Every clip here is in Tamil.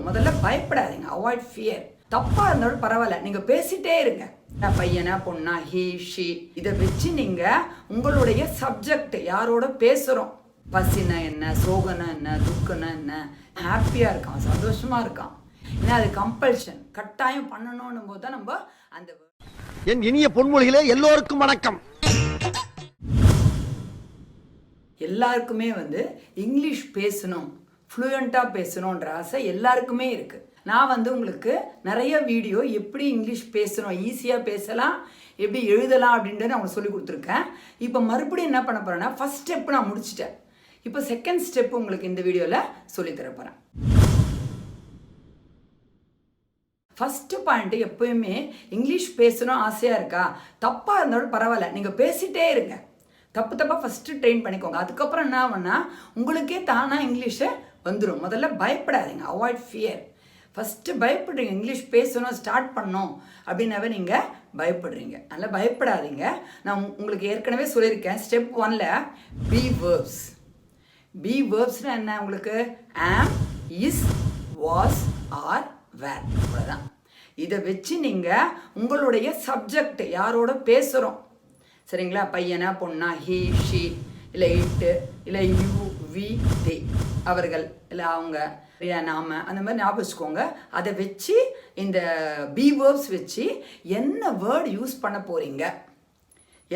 முதல்ல பயப்படாதீங்க. Avoid fear. தப்பாக இருந்தாலும் பரவாயில்ல, நீங்கள் பேசிட்டே இருங்க. பையனா பொண்ணா, ஹீ ஷி, இதை வச்சு நீங்கள் உங்களுடைய சப்ஜெக்ட் யாரோட பேசுகிறோம், பசினா என்ன, சோகனா என்ன, துக்கனா என்ன, ஹாப்பியாக இருக்கான், சந்தோஷமாக இருக்கான், ஏன்னா அது கம்பல்ஷன், கட்டாயம் பண்ணணும்னும் போது தான் நம்ம அந்த என் இனிய பொன்மொழிகளே எல்லோருக்கும் வணக்கம். எல்லாருக்குமே இங்கிலீஷ் பேசணும், ஃப்ளூயண்ட்டாக பேசணுன்ற ஆசை எல்லாருக்குமே இருக்குது. நான் உங்களுக்கு நிறைய வீடியோ எப்படி இங்கிலீஷ் பேசணும், ஈஸியாக பேசலாம், எப்படி எழுதலாம் அப்படின்றத நான் உங்களுக்கு சொல்லி கொடுத்துருக்கேன். இப்போ மறுபடியும் என்ன பண்ண போகிறேன்னா, ஃபஸ்ட் ஸ்டெப் நான் முடிச்சிட்டேன். இப்போ செகண்ட் ஸ்டெப் உங்களுக்கு இந்த வீடியோவில் சொல்லித்தர போகிறேன். ஃபஸ்ட்டு பாயிண்ட்டு, எப்போயுமே இங்கிலீஷ் பேசணும் ஆசையாக இருக்கா, தப்பாக இருந்தாலும் பரவாயில்ல, நீங்கள் பேசிகிட்டே இருங்க. தப்பாக ஃபஸ்ட்டு ட்ரெயின் பண்ணிக்கோங்க. அதுக்கப்புறம் என்ன ஆகும்னா உங்களுக்கே தானாக இங்கிலீஷை வந்துடும். முதல்ல பயப்படாதீங்க. Avoid fear. ஃபஸ்ட்டு பயப்படுறீங்க, இங்கிலீஷ் பேசணும் ஸ்டார்ட் பண்ணோம் அப்படின்னாவே நீங்கள் பயப்படுறீங்க. அதனால் பயப்படாதீங்க. நான் உங்களுக்கு ஏற்கனவே சொல்லியிருக்கேன், ஸ்டெப் 1ல் பி வேர்ப்ஸ். பி வேர்ப்ஸ்னால் என்ன, உங்களுக்கு ஆம், இஸ், வாஸ், ஆர், வேர், அவ்வளோதான். இதை வச்சு நீங்கள் உங்களுடைய சப்ஜெக்ட் யாரோட பேசுகிறோம், சரிங்களா, பையனா பொண்ணா, ஹீ ஷி, இல்லை இட்டு, இல்லை யூ, வி, தே, அவர்கள், இல்லை அவங்க, இல்லையா நாம, அந்த மாதிரி ஞாபகம் வச்சுக்கோங்க. அதை வச்சு இந்த பி வேர்ப்ஸ் வச்சு என்ன வேர்டு யூஸ் பண்ண போகிறீங்க,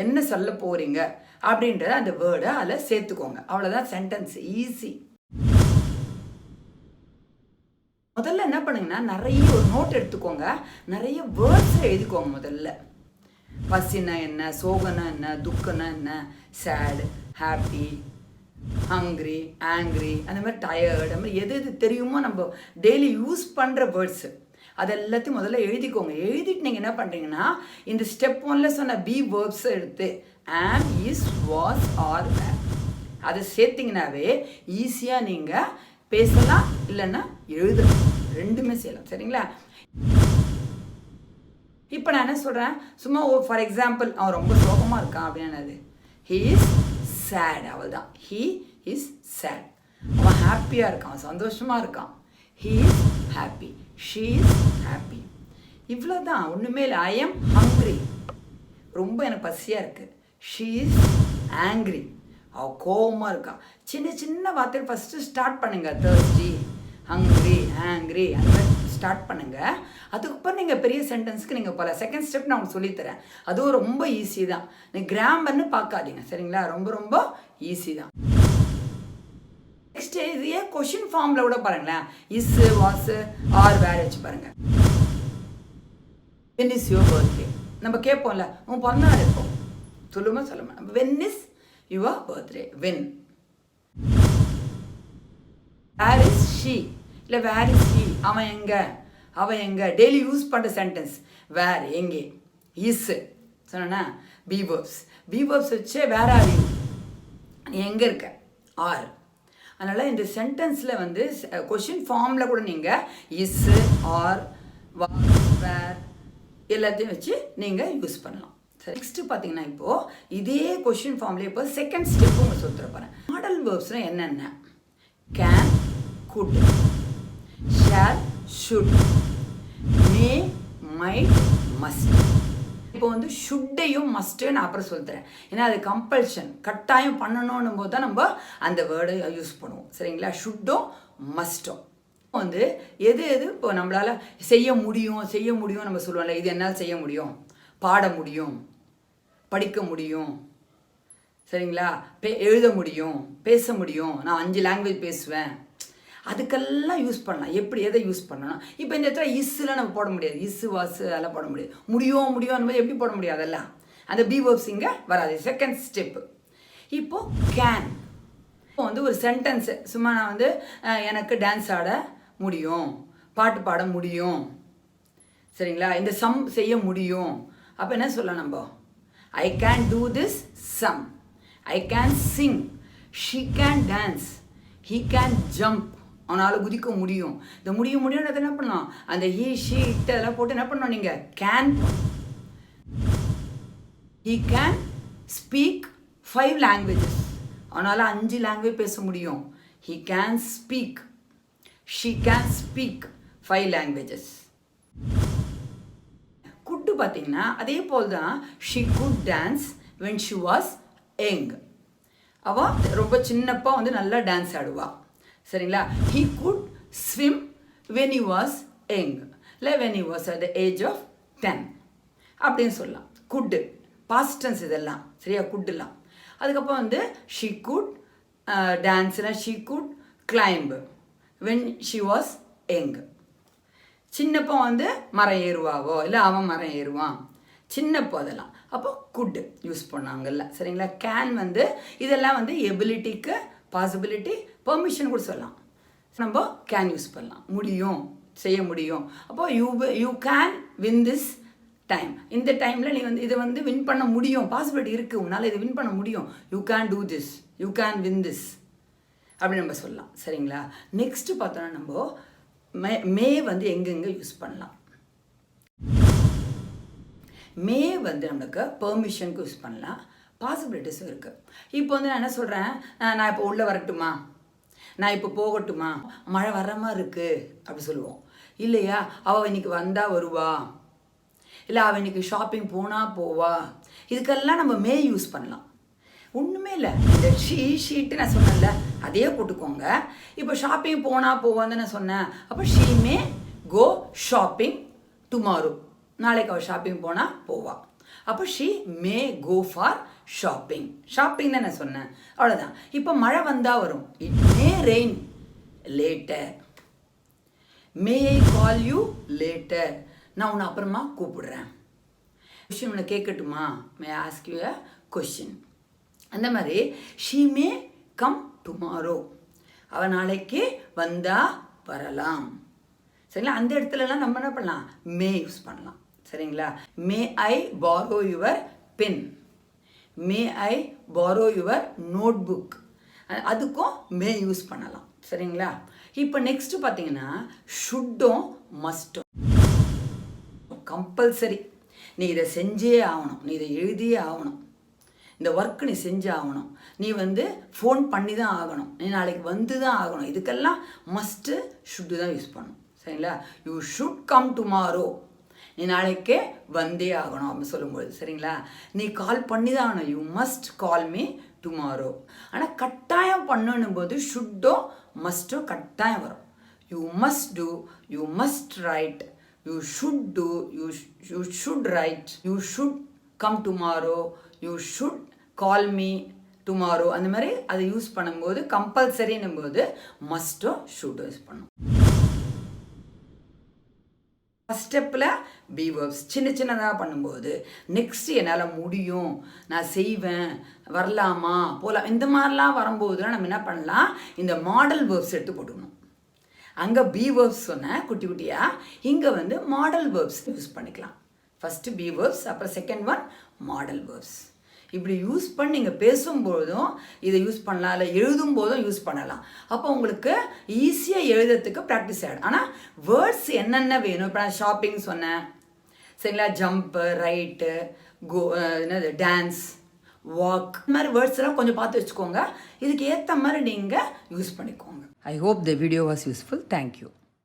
என்ன சொல்ல போகிறீங்க அப்படின்றத அந்த வேர்டை அதில் சேர்த்துக்கோங்க. அவ்வளோதான், சென்டென்ஸ் ஈஸி. முதல்ல என்ன பண்ணுங்கன்னா, நிறைய ஒரு நோட் எடுத்துக்கோங்க, நிறைய வேர்ட்ஸை எழுதிக்கோங்க. முதல்ல பசினா என்ன, சோகனா என்ன, துக்கனா என்ன, சேட், ஹாப்பி, ஹங்க்ரி, ஆங்க்ரி, அந்த மாதிரி டயர்டு, அந்த மாதிரி எது எது தெரியுமோ நம்ம டெய்லி யூஸ் பண்ணுற வேர்ட்ஸு அது எல்லாத்தையும் முதல்ல எழுதிக்கோங்க. எழுதிட்டு நீங்கள் என்ன பண்ணுறீங்கன்னா, இந்த ஸ்டெப் 1ல் சொன்ன பி வேர்ப்ஸை எடுத்து ஆம், இஸ், வாஸ், ஆர், வேர் அதை சேர்த்திங்கனாவே ஈஸியாக நீங்கள் பேசலாம், இல்லைன்னா எழுதலாம், ரெண்டுமே செய்யலாம், சரிங்களா. இப்போ நான் என்ன சொல்கிறேன், சும்மா ஃபார் எக்ஸாம்பிள், அவன் ரொம்ப சோகமாக இருக்கான் அப்படின்னது, ஹீ இஸ் சேட், அவள் தான், ஹீ இஸ் சேட். அவன் ஹாப்பியாக இருக்கான், சந்தோஷமாக இருக்கான், he is happy, she is happy. இவ்வளோ தான், ஒன்றுமே இல்லை. ஐ எம் ஹங்க்ரி, ரொம்ப எனக்கு பசியாக இருக்குது. ஷீ இஸ் ஆங்க்ரி, அவள் கோபமாக இருக்கான். சின்ன சின்ன வார்த்தை ஃபஸ்ட்டு ஸ்டார்ட் பண்ணுங்கள். தர்ஸ்டி, ஹங்க்ரி, ஆங்க்ரி, அந்த மாதிரி ஸ்டார்ட் பண்ணுங்கள். அதுக்கப்புறம் நீங்கள் பெரிய சென்டென்ஸுக்கு நீங்கள் போகலாம். செகண்ட் ஸ்டெப் நான் உங்களுக்கு சொல்லித்தரேன், அதுவும் ரொம்ப ஈஸி தான். நீங்கள் கிராமர்னு பார்க்காதீங்க, சரிங்களா, ரொம்ப ரொம்ப ஈஸி தான். நெக்ஸ்ட்டு இது ஏன் கொஷின் ஃபார்மில் கூட பாருங்களேன், இஸ், வாஸ், ஆர், வேர் வச்சு பாருங்கள். வென் இஸ் யுவர் பர்த்டே நம்ம கேட்போம்ல, உன் பிறந்தநாள் எப்போ சொல்லுமா சொல்லுமா. When is your birthday, when. Where is she, இல்லை வேர் இஸ் ஹீ, அவன் எங்கே, அவன் எங்கே, டெய்லி யூஸ் பண்ணுற சென்டென்ஸ். வேர், எங்கே, இஸ் சொன்னா பி வேர்ப்ஸ். பி வேர்ப்ஸ் வச்சு வேர் ஆர் யூ, நீ எங்கே இருக்க, ஆர். அதனால் இந்த சென்டென்ஸில் கொஷின் ஃபார்மில் கூட நீங்கள் இஸ், ஆர், வேர் எல்லாத்தையும் வச்சு நீங்கள் யூஸ் பண்ணலாம். சரி, நெக்ஸ்ட்டு பார்த்தீங்கன்னா, இப்போது இதே கொஷின் ஃபார்ம்லேயே இப்போ செகண்ட் ஸ்டெப்பு உங்களுக்கு சொல்லித்தர போகிறேன். மாடல் வேர்ப்ஸ்னால் என்னென்ன, can, could, shall, should, may, might, must. இப்போ ஷுட்டையும் மஸ்ட்டையும் நான் அப்புறம் சொல்லித்தரேன், ஏன்னா அது கம்பல்ஷன், கட்டாயம் பண்ணணும்னும் போது தான் நம்ம அந்த வேர்டை யூஸ் பண்ணுவோம், சரிங்களா. ஷுட்டும் மஸ்ட்டும் எது எது இப்போ நம்மளால் செய்ய முடியும் நம்ம சொல்லுவோம்ல, இது என்னால் செய்ய முடியும், பாட முடியும், படிக்க முடியும், சரிங்களா, எழுத முடியும், பேச முடியும், நான் 5 லாங்குவேஜ் பேசுவேன், அதுக்கெல்லாம் யூஸ் பண்ணலாம். எப்படி எதை யூஸ் பண்ணணும், இப்போ இந்த இடத்துல இஸ்லாம் நம்ம போட முடியாது, இஸ், வாஸ் அதெல்லாம் போட முடியாது. முடியும் அந்த மாதிரி எப்படி போட முடியாது, அதெல்லாம் அந்த பி வேர்ப்ஸ் இங்கே வராது. Second step. இப்போது கேன், இப்போ ஒரு சென்டென்ஸு சும்மா நான் எனக்கு டான்ஸ் ஆட முடியும், பாட்டு பாட முடியும், சரிங்களா, இந்த சம் செய்ய முடியும். அப்போ என்ன சொல்லலாம் நம்ம, I can do this sum, I can sing, she can dance, he can jump, அவனால் குதிக்க முடியும். இந்த முடியும்ன்றதை என்ன பண்ணலாம், அந்த ஹீ ஷீ இட் அதெல்லாம் போட்டு என்ன பண்ணணும், நீங்கள் can. He can speak 5 languages, அவனால் 5 லாங்குவேஜ் பேச முடியும். He can speak. She can speak 5 languages. Good பார்த்தீங்கன்னா அதே போல் தான் she could dance when she was young. அவள் ரொம்ப சின்னப்பா வந்து நல்லா டான்ஸ் ஆடுவா. சரிங்களா? he could swim when he was young. இல்லை when he was at the age of 10 அப்படின்னு சொல்லலாம். குட்டு பாஸ்ட் டென்ஸ் இதெல்லாம் சரியா? குட்டுலாம். அதுக்கப்புறம் வந்து she could டான்ஸ்னா she could climb when she was young. சின்னப்போ வந்து மரம் ஏறுவாவோ இல்லை அவன் மரம் ஏறுவான் சின்னப்போ அதெல்லாம் அப்போ குட் யூஸ் பண்ணாங்கல்ல. சரிங்களா? கேன் வந்து இதெல்லாம் வந்து எபிலிட்டிக்கு பாசிபிலிட்டி பெர்மிஷன் கூட சொல்லலாம். நம்ம கேன் யூஸ் பண்ணலாம், முடியும், செய்ய முடியும். அப்போ you can win this time. இந்த டைமில் நீ வந்து இதை வந்து வின் பண்ண முடியும், பாசிபிலிட்டி இருக்குது, உன்னால் இதை வின் பண்ண முடியும். You can do this, you can win this அப்படின்னு நம்ம சொல்லலாம். சரிங்களா? நெக்ஸ்ட்டு பார்த்தோன்னா நம்ம மே வந்து எங்கெங்கே யூஸ் பண்ணலாம். மே வந்து நம்மளுக்கு பெர்மிஷனுக்கு யூஸ் பண்ணலாம், பாசிபிலிட்டிஸும் இருக்குது. இப்போ வந்து நான் என்ன சொல்கிறேன், நான் இப்போ உள்ளே வரட்டுமா, நான் இப்போ போகட்டுமா, மழை வர்ற மாதிரி இருக்குது அப்படி சொல்லுவோம் இல்லையா? அவள் இன்னைக்கு வந்தால் வருவா, இல்லை அவள் இன்னைக்கு ஷாப்பிங் போனால் போவா. இதுக்கெல்லாம் நம்ம மே யூஸ் பண்ணலாம். ஒன்றுமே இல்லை, இந்த ஷீட்டு நான் சொன்னேன்ல அதே போட்டுக்கோங்க. இப்போ ஷாப்பிங் போனால் போவான்னு நான் சொன்னேன். அப்போ she may go shopping tomorrow. நாளைக்கு அவள் ஷாப்பிங் போனால் போவா. அப்போ she may go for shopping. Shopping தான் நான் சொன்னேன், அவ்வளோதான். இப்போ மழை வந்தால் வரும். It may rain later. May I call you later. நான் உன்னை அப்புறமா கூப்பிடுறேன். கொஷின் உன்னை கேட்கட்டுமா, may ask you a question. அந்த மாதிரி ஷீ மே கம் டுமாரோ. அவள் நாளைக்கு வந்தால் வரலாம். சரிங்களா? அந்த இடத்துலலாம் நம்ம என்ன பண்ணலாம், மே யூஸ் பண்ணலாம். சரிங்களா? May I borrow your pen, may I borrow your notebook, அதுக்கும் மே யூஸ் பண்ணலாம். சரிங்களா? இப்போ நெக்ஸ்ட்டு பார்த்தீங்கன்னா ஷுட்டும் மஸ்ட்டும் கம்பல்சரி. நீ இதை செஞ்சே ஆகணும், நீ இதை எழுதியே ஆகணும், இந்த ஒர்க்கு நீ செஞ்சு ஆகணும், நீ வந்து ஃபோன் பண்ணி தான் ஆகணும், நீ நாளைக்கு வந்து தான் ஆகணும். இதுக்கெல்லாம் மஸ்ட்டு ஷுட்டு தான் யூஸ் பண்ணணும். சரிங்களா? You should come tomorrow. நீ நாளைக்கே வந்தே ஆகணும் அப்படின்னு சொல்லும்போது. சரிங்களா? நீ கால் பண்ணி தான் ஆகணும், you must call me tomorrow. ஆனால் கட்டாயம் பண்ணணும் போது ஷுட்டோ மஸ்ட்டோ கட்டாயம் வரும். You must do, you must right, you should do, you should right, you should come tomorrow, you should call me tomorrow. அந்த மாதிரி அதை யூஸ் பண்ணும்போது கம்பல்சரின்னும் போது மஸ்ட்டோ ஷுட்டோ யூஸ் பண்ணும். ஃபஸ்ட் ஸ்டெப்பில் பி வேர்ப்ஸ் சின்ன சின்னதாக பண்ணும்போது, நெக்ஸ்ட்டு என்னால் முடியும், நான் செய்வேன், வரலாமா போகலாம், இந்த மாதிரிலாம் வரும்போதுலாம் நம்ம என்ன பண்ணலாம், இந்த மாடல் வேர்ப்ஸ் எடுத்து போட்டுக்கணும். அங்கே பி வேர்ப்ஸ் சொன்னேன் குட்டி குட்டியாக, இங்கே வந்து மாடல் வேர்ப்ஸ் யூஸ் பண்ணிக்கலாம். ஃபஸ்ட்டு பி வேர்ப்ஸ், அப்புறம் செகண்ட் ஒன் மாடல் வேர்ப்ஸ். இப்படி யூஸ் பண்ணி நீங்கள் பேசும்போதும் இதை யூஸ் பண்ணலாம், இல்லை எழுதும் போதும் யூஸ் பண்ணலாம். அப்போ உங்களுக்கு ஈஸியாக எழுதுறதுக்கு ப்ராக்டிஸ் ஆகிடும். ஆனால் வேர்ட்ஸ் என்னென்ன வேணும், இப்போ நான் ஷாப்பிங் சொன்னேன் சரிங்களா, ஜம்ப்பு, ரைட்டு, கோ, என்னது டான்ஸ், வாக், இந்த மாதிரி வேர்ட்ஸ் எல்லாம் கொஞ்சம் பார்த்து வச்சுக்கோங்க. இதுக்கு ஏற்ற மாதிரி நீங்கள் யூஸ் பண்ணிக்கோங்க. I hope the video was useful. Thank you.